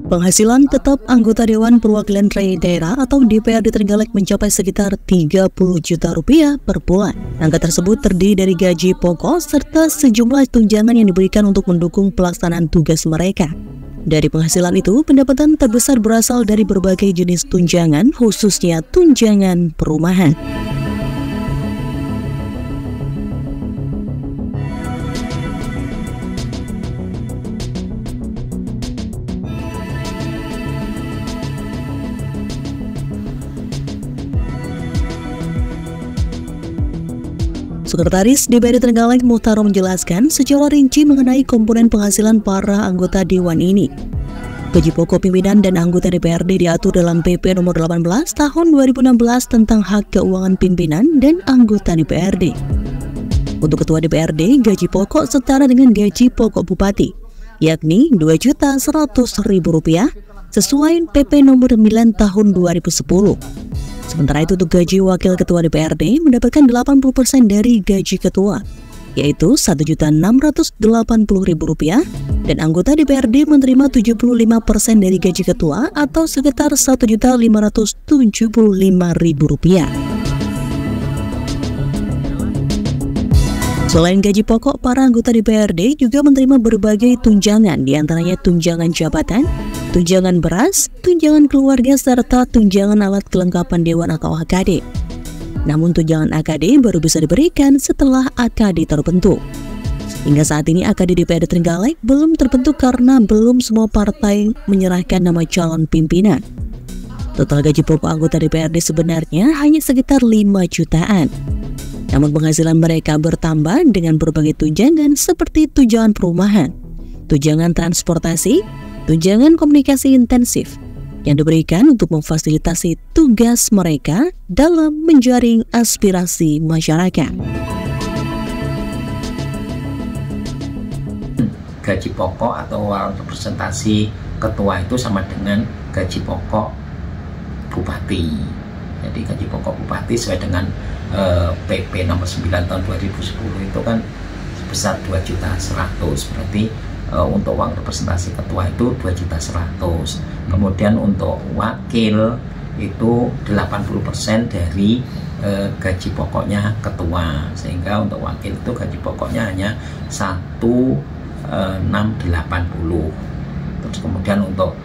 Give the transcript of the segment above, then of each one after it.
Penghasilan tetap anggota Dewan Perwakilan Rakyat Daerah atau DPRD Trenggalek mencapai sekitar 30 juta rupiah per bulan. Angka tersebut terdiri dari gaji pokok serta sejumlah tunjangan yang diberikan untuk mendukung pelaksanaan tugas mereka. Dari penghasilan itu, pendapatan terbesar berasal dari berbagai jenis tunjangan, khususnya tunjangan perumahan. Sekretaris DPRD Trenggalek Muhtaro menjelaskan secara rinci mengenai komponen penghasilan para anggota Dewan ini. Gaji pokok pimpinan dan anggota DPRD diatur dalam PP nomor 18 tahun 2016 tentang hak keuangan pimpinan dan anggota DPRD. Untuk Ketua DPRD, gaji pokok setara dengan gaji pokok Bupati, yakni Rp2.100.000 sesuai PP nomor 9 tahun 2010. Sementara itu untuk gaji Wakil Ketua DPRD mendapatkan 80% dari gaji Ketua, yaitu Rp1.680.000, dan anggota DPRD menerima 75% dari gaji Ketua atau sekitar Rp1.575.000. Selain gaji pokok, para anggota DPRD juga menerima berbagai tunjangan, diantaranya tunjangan jabatan, tunjangan beras, tunjangan keluarga, serta tunjangan alat kelengkapan Dewan atau AKD. Namun tunjangan AKD baru bisa diberikan setelah AKD terbentuk. Hingga saat ini AKD DPRD Trenggalek belum terbentuk karena belum semua partai menyerahkan nama calon pimpinan. Total gaji pokok anggota DPRD sebenarnya hanya sekitar 5 jutaan. Namun penghasilan mereka bertambah dengan berbagai tunjangan seperti tunjangan perumahan, tunjangan transportasi, tunjangan komunikasi intensif yang diberikan untuk memfasilitasi tugas mereka dalam menjaring aspirasi masyarakat. Gaji pokok atau representasi ketua itu sama dengan gaji pokok bupati. Jadi gaji pokok bupati sesuai dengan PP nomor 9 tahun 2010 itu kan sebesar Rp2.100.000, berarti untuk uang representasi ketua itu Rp2.100.000. Kemudian untuk wakil itu 80% dari gaji pokoknya ketua, sehingga untuk wakil itu gaji pokoknya hanya 1.680. Terus kemudian untuk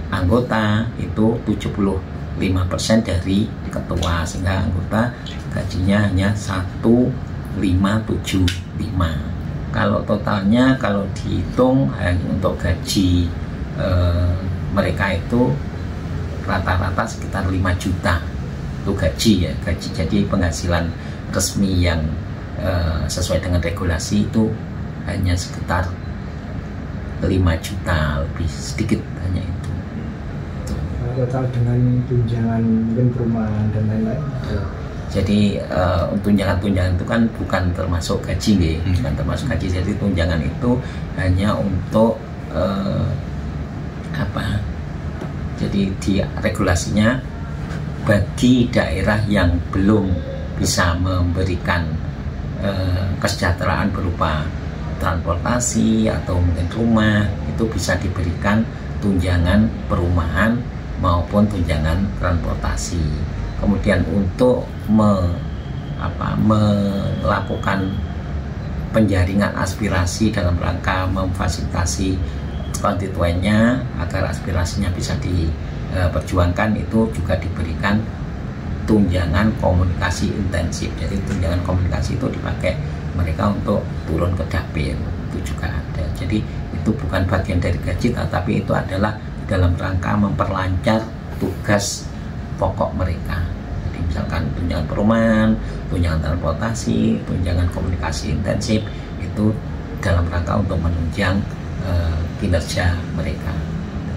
anggota itu 75% dari ketua, sehingga anggota gajinya hanya 1.575. Kalau totalnya, kalau dihitung untuk gaji mereka itu rata-rata sekitar 5 juta. Itu gaji ya, gaji. Jadi penghasilan resmi yang sesuai dengan regulasi itu hanya sekitar 5 juta, lebih sedikit hanya itu. Total dengan tunjangan mungkin perumahan dan lain-lain. Jadi tunjangan-tunjangan itu kan bukan termasuk gaji, bukan termasuk gaji. Jadi tunjangan itu hanya untuk Jadi di regulasinya bagi daerah yang belum bisa memberikan kesejahteraan berupa transportasi atau mungkin rumah, itu bisa diberikan tunjangan perumahan maupun tunjangan transportasi. Kemudian untuk melakukan penjaringan aspirasi dalam rangka memfasilitasi konstituennya agar aspirasinya bisa diperjuangkan, itu juga diberikan tunjangan komunikasi intensif. Jadi tunjangan komunikasi itu dipakai mereka untuk turun ke dapil, itu juga ada. Jadi itu bukan bagian dari gaji, tetapi itu adalah dalam rangka memperlancar tugas pokok mereka. Jadi misalkan tunjangan perumahan, tunjangan transportasi, tunjangan komunikasi intensif, itu dalam rangka untuk menunjang kinerja mereka.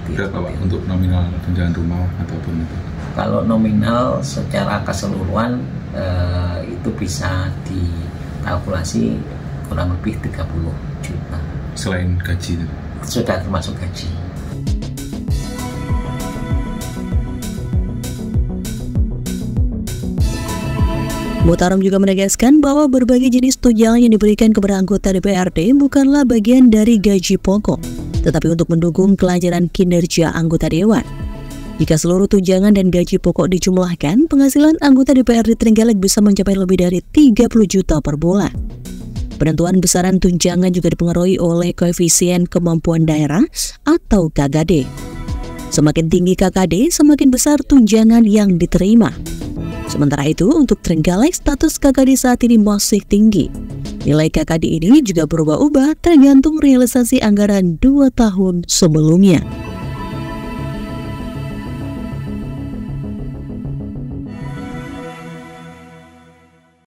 Berapa Pak untuk nominal tunjangan rumah ataupun itu? Kalau nominal secara keseluruhan itu bisa dikalkulasi kurang lebih 30 juta. Selain gaji itu? Sudah termasuk gaji. Muhtarom juga menegaskan bahwa berbagai jenis tunjangan yang diberikan kepada anggota DPRD bukanlah bagian dari gaji pokok, tetapi untuk mendukung kelancaran kinerja anggota dewan. Jika seluruh tunjangan dan gaji pokok dijumlahkan, penghasilan anggota DPRD Trenggalek bisa mencapai lebih dari 30 juta per bulan. Penentuan besaran tunjangan juga dipengaruhi oleh koefisien kemampuan daerah atau KKD. Semakin tinggi KKD, semakin besar tunjangan yang diterima. Sementara itu, untuk Trenggalek, status KKD saat ini masih tinggi. Nilai KKD ini juga berubah-ubah tergantung realisasi anggaran 2 tahun sebelumnya.